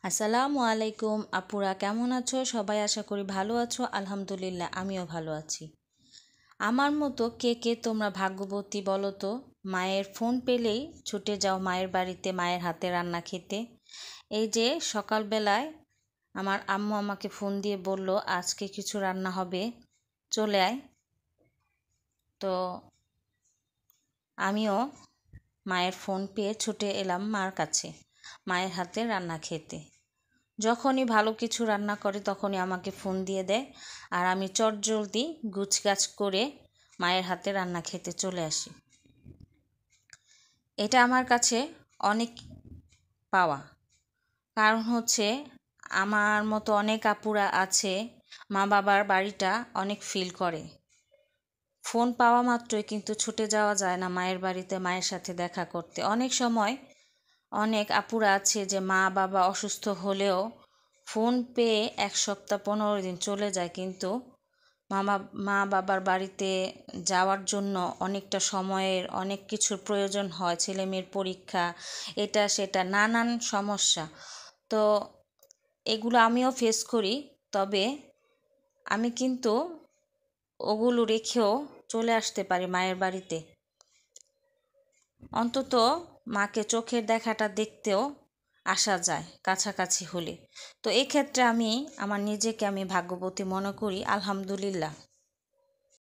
আসসালামু আলাইকুম আপুরা, কেমন আছো? সবাই আশা করি ভালো আছো। আলহামদুলিল্লাহ, আমিও ভালো আছি। আমার মতো কে কে তোমরা ভাগ্যবতী বলো তো? মায়ের ফোন পেলেই ছুটে যাও মায়ের বাড়িতে মায়ের হাতে রান্না খেতে। এই যে সকালবেলায় আমার আম্মু আমাকে ফোন দিয়ে বলল আজকে কিছু রান্না হবে, চলে আয়। তো আমিও মায়ের ফোন পেয়ে ছুটে এলাম মার কাছে, মায়ের হাতে রান্না খেতে। যখনই ভালো কিছু রান্না করে তখনই আমাকে ফোন দিয়ে দেয়, আর আমি চটজলদি গুছগাছ করে মায়ের হাতে রান্না খেতে চলে আসি। এটা আমার কাছে অনেক পাওয়া। কারণ হচ্ছে আমার মতো অনেক আপুরা আছে মা বাবার বাড়িটা অনেক ফিল করে। ফোন পাওয়া মাত্রই কিন্তু ছুটে যাওয়া যায় না মায়ের বাড়িতে মায়ের সাথে দেখা করতে। অনেক সময় অনেক আপুরা আছে যে মা বাবা অসুস্থ হলেও ফোন পেয়ে 1 সপ্তাহ 15 দিন চলে যায়, কিন্তু মা বাবার বাড়িতে যাওয়ার জন্য অনেকটা সময়ের অনেক কিছুর প্রয়োজন হয়, ছেলে মেয়ের পরীক্ষা, এটা সেটা নানান সমস্যা। তো এগুলো আমিও ফেস করি, তবে আমি কিন্তু ওগুলো রেখেও চলে আসতে পারি মায়ের বাড়িতে, অন্তত মাকে চোখের দেখাটা দেখতেও আসা যায় কাছাকাছি হলে। তো এক্ষেত্রে আমি আমার নিজেকে ভাগ্যবতী মনে করি, আলহামদুলিল্লাহ।